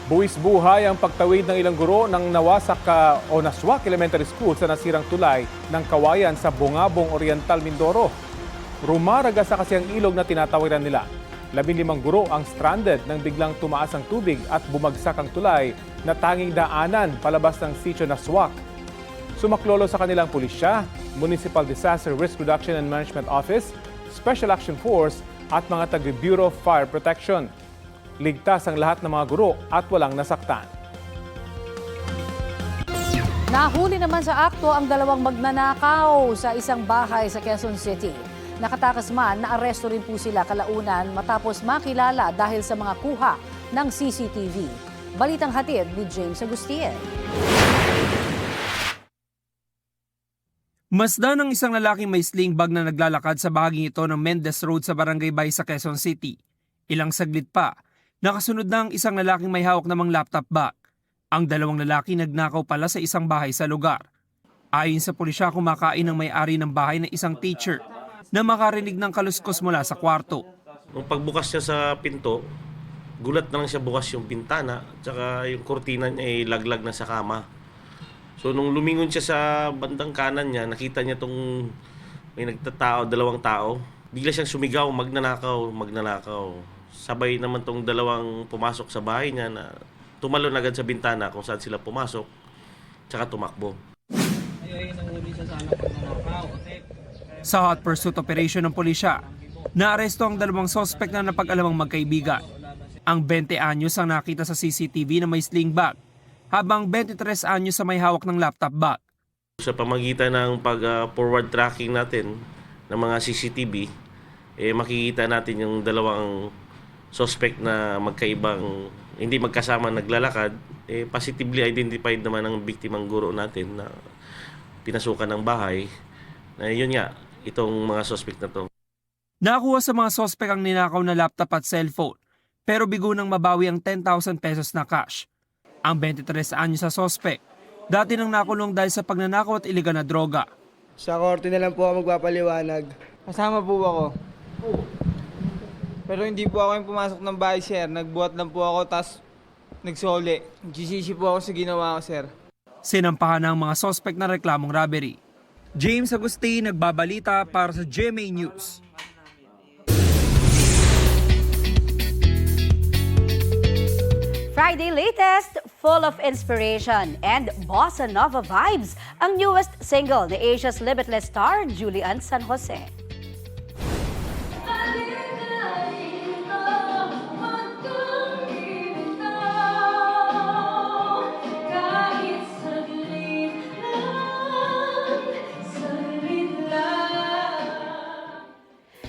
Buwis buhay ang pagtawid ng ilang guro ng nawasak o Naswak Elementary School sa nasirang tulay ng Kawayan sa Bungabong Oriental, Mindoro. Rumaragasa kasi ang ilog na tinatawiran nila. 15 guro ang stranded nang biglang tumaas ang tubig at bumagsak ang tulay na tanging daanan palabas ng sitio Naswak. Sumaklolo sa kanilang pulisya, Municipal Disaster Risk Reduction and Management Office, Special Action Force at mga taga-Bureau of Fire Protection. Ligtas ang lahat ng mga guro at walang nasaktan. Nahuli naman sa akto ang dalawang magnanakaw sa isang bahay sa Quezon City. Nakatakas man, naaresto rin po sila kalaunan matapos makilala dahil sa mga kuha ng CCTV. Balitang hatid ni James Agustin. Masdan ng isang lalaking may sling bag na naglalakad sa bahaging ito ng Mendez Road sa Barangay Bay sa Quezon City. Ilang saglit pa, nakasunod na ang isang lalaking may hawak namang laptop bag. Ang dalawang lalaki nagnakaw pala sa isang bahay sa lugar. Ayon sa pulisya, kumakain ang may-ari ng bahay na isang teacher na makarinig ng kaluskos mula sa kwarto. Nung pagbukas niya sa pinto, gulat na lang siya bukas yung pintana, tsaka yung kurtina niya ay laglag na sa kama. So nung lumingon siya sa bandang kanan niya, nakita niya tong may dalawang tao. Bigla siyang sumigaw, magnanakaw, magnanakaw. Sabay naman tong dalawang pumasok sa bahay niya na tumalon agad sa bintana kung saan sila pumasok, tsaka tumakbo. Sa hot pursuit operation ng pulisya, naaresto ang dalawang sospek na napag-alamang magkaibigan. Ang 20 anyos ang nakita sa CCTV na may sling bag, habang 23 anyos sa may hawak ng laptop bag. Sa pamagitan ng pag-forward tracking natin ng mga CCTV, makikita natin yung dalawang suspect na magkaibang, hindi magkasama naglalakad. Positively identified naman ang biktimang guro natin na pinasukan ng bahay. Na yun nga, itong mga suspect na to. Nakuha sa mga sospek ang ninakaw na laptop at cellphone, pero bigo nang mabawi ang 10,000 pesos na cash. Ang 23 anyos sa sospek, dati nang nakulong dahil sa pagnanakaw at iligal na droga. Sa korte na lang po ako magpapaliwanag. Kasama po ako. Pero hindi po ako yung pumasok ng bahay, sir. Nagbuhat lang po ako, tas nagsoli. Gisisi po ako sa ginawa ko, sir. Sinampahan ng mga sospek na reklamong robbery. James Agustin, nagbabalita para sa GMA News. Friday latest, full of inspiration and bossa nova vibes, ang newest single ni Asia's limitless star, Julian San Jose.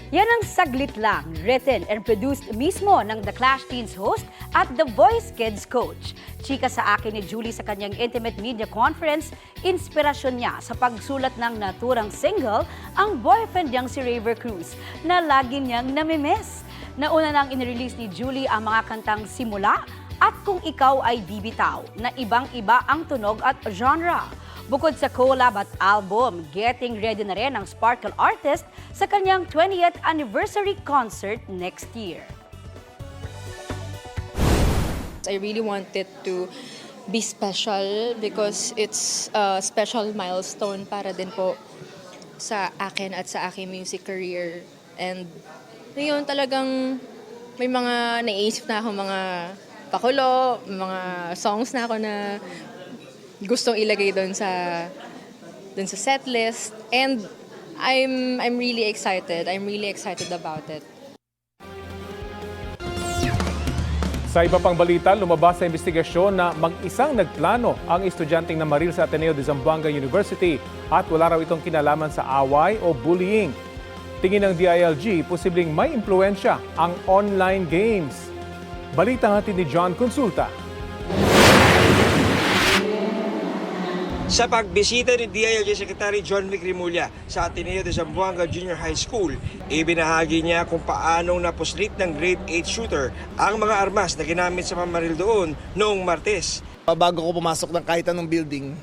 Yan ang Saglit Lang, written and produced mismo ng The Clash Teens host at The Voice Kids coach. Chika sa akin ni Julie sa kanyang intimate media conference, inspirasyon niya sa pagsulat ng naturang single ang boyfriend niyang si Raver Cruz na lagi niyang namimiss. Nauna nang inirelease ni Julie ang mga kantang Simula at Kung Ikaw Ay Bibitaw na ibang-iba ang tunog at genre. Bukod sa collab at album, getting ready na rin ang Sparkle artist sa kanyang 20th anniversary concert next year. I really want it to be special because it's a special milestone para din po sa akin at sa aking music career. And ngayon talagang may mga naiisip na ako mga pakulo, mga songs na ako na gustong ilagay doon sa set list, and I'm really excited. I'm really excited about it. Sa iba pang balita, lumabas sa investigasyon na mag-isang nagplano ang estudyanteng namaril sa Ateneo de Zamboanga University at wala raw itong kinalaman sa away o bullying. Tingin ng DILG, posibleng may impluensya ang online games. Balitang hatid ni John Consulta. Sa pagbisita ni DILG Secretary John Vic Rimulya sa Ateneo de Zamboanga Junior High School, ibinahagi niya kung paanong napuslit ng grade 8 shooter ang mga armas na ginamit sa pamaril doon noong Martes. Bago ko pumasok ng kahit anong building,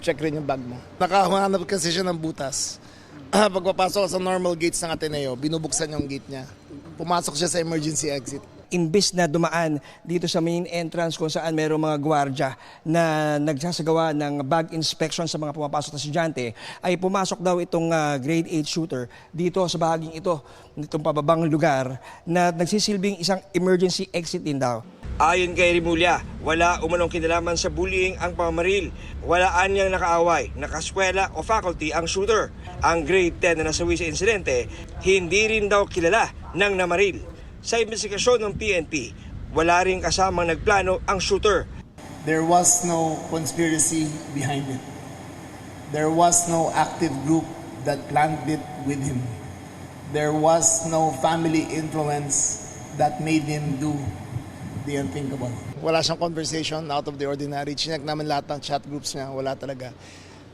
check rin yung bag mo. Nakahanap kasi siya ng butas. Pagpapasok sa normal gates ng Ateneo, binubuksan yung gate niya. Pumasok siya sa emergency exit. Imbis na dumaan dito sa main entrance kung saan mayroong mga gwardya na nagsasagawa ng bag inspection sa mga pumapasok na estudyante, ay pumasok daw itong grade 8 shooter dito sa bahaging ito, nitong pababang lugar na nagsisilbing isang emergency exit din daw. Ayon kay Rimulya, wala umanong kinalaman sa bullying ang pamamaril. Walaan niyang nakaaway, nakaskwela o faculty ang shooter. Ang grade 10 na nasawi sa insidente, hindi rin daw kilala ng namaril. Sa investigasyon ng PNP, wala rin kasamang nagplano ang shooter. There was no conspiracy behind it. There was no active group that planned it with him. There was no family influence that made him do the unthinkable. Wala siyang conversation out of the ordinary. Chinek naman lahat ng chat groups niya. Wala talaga.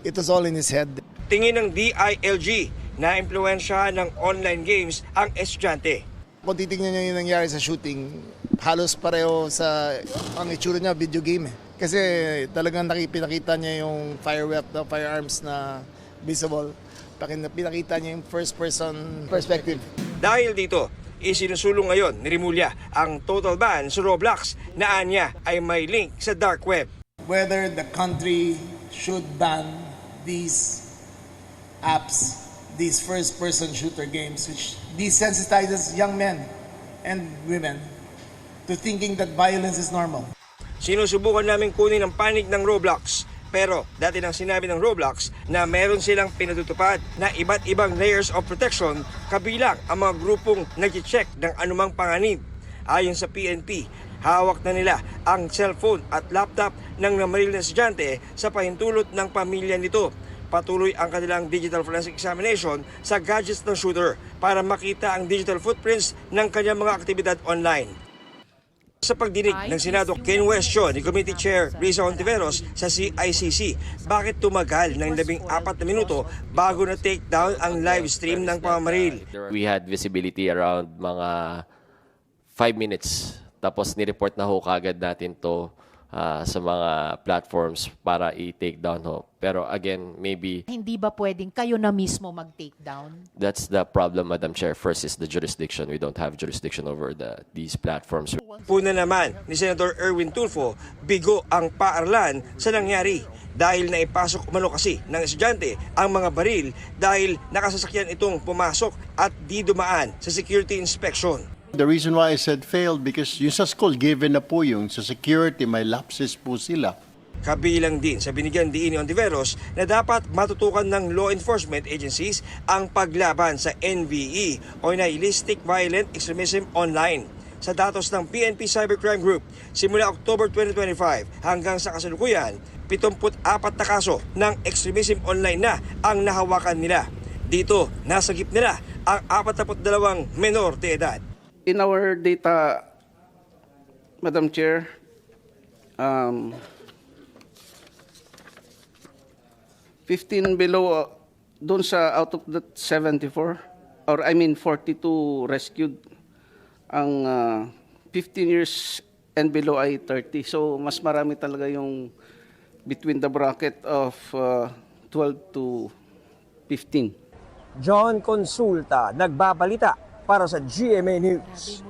It was all in his head. Tingin ng DILG na impluwensyahan ng online games ang estudyante. Kung titignan niyo yung nangyari sa shooting, halos pareho sa ang itsura niya, video game eh. Kasi talagang pinakita niya yung firearms na visible. Pinakita niya yung first person perspective. Dahil dito, isinusulong ngayon ni Rimulya ang total ban sa Roblox na anya ay may link sa dark web. Whether the country should ban these apps, these first-person shooter games, which desensitizes young men and women to thinking that violence is normal. Sinusubukan namin kunin ang panig ng Roblox. Pero dati nang sinabi ng Roblox na meron silang pinatutupad na iba't ibang layers of protection kabilang ang mga grupong nag-check ng anumang panganib. Ayon sa PNP, hawak na nila ang cellphone at laptop ng namaril na estudyante sa pahintulot ng pamilya nito. Patuloy ang kanilang digital forensic examination sa gadgets ng shooter para makita ang digital footprints ng kanyang mga aktibidad online. Sa pagdinig ng Senado, kinwestiyon ni Committee Chair Risa Hontiveros sa CICC, bakit tumagal ng 14 na minuto bago na take down ang live stream ng pamamaril. We had visibility around mga 5 minutes. Tapos ni-report na ho kagad natin to sa mga platforms para i-take down ho. Pero again, maybe Hindi ba pwedeng kayo na mismo mag-take down? that's the problem, Madam Chair. First is the jurisdiction. We don't have jurisdiction over these platforms. Puna naman ni Senator Erwin Tulfo, bigo ang paaralan sa nangyari dahil naipasok umano kasi ng estudyante ang mga baril dahil nakasasakyan itong pumasok at di dumaan sa security inspection. The reason why I said failed because yung sa school given na po yung sa security may lapses po sila. Kabilang din sa binigyan diin ni Ontiveros na dapat matutukan ng law enforcement agencies ang paglaban sa NVE o Nihilistic Violent Extremism Online. Sa datos ng PNP Cybercrime Group, simula October 2025 hanggang sa kasalukuyan, 74 na kaso ng extremism online na ang nahawakan nila. Dito, nasagip nila ang 42 menor de edad. In our data, Madam Chair, 15 below doon sa out of that 74, or I mean 42 rescued, ang 15 years and below ay 30. So mas marami talaga yung between the bracket of 12 to 15. John Consulta, nagbabalita para sa GMA News.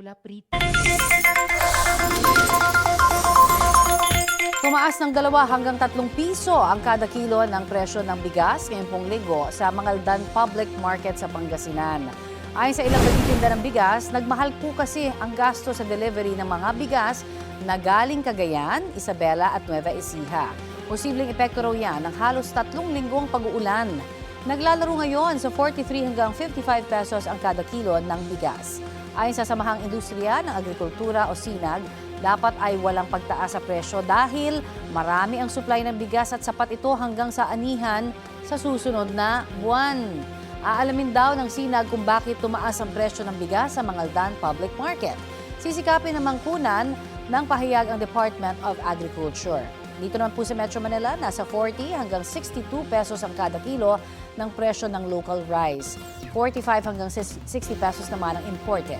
Tumaas ng 2 hanggang 3 piso ang kada kilo ng presyo ng bigas ngayong pong linggo sa Mangaldan Public Market sa Pangasinan. Ayon sa ilang nagtitinda ng bigas, nagmahal po kasi ang gasto sa delivery ng mga bigas na galing Cagayan, Isabela at Nueva Ecija. Posibleng epekto raw yan ng halos 3 linggong pag-uulan. Naglalaro ngayon sa 43 hanggang 55 pesos ang kada kilo ng bigas. Ayon sa Samahang Industriya ng Agrikultura o SINAG, dapat ay walang pagtaas sa presyo dahil marami ang supply ng bigas at sapat ito hanggang sa anihan sa susunod na buwan. Aalamin daw ng SINAG kung bakit tumaas ang presyo ng bigas sa Mangaldan Public Market. Sisikapin ng mangkunan ng pahayag ang Department of Agriculture. Dito naman po sa Metro Manila, nasa 40 hanggang 62 pesos ang kada kilo ng presyo ng local rice. 45 hanggang 60 pesos naman ang imported.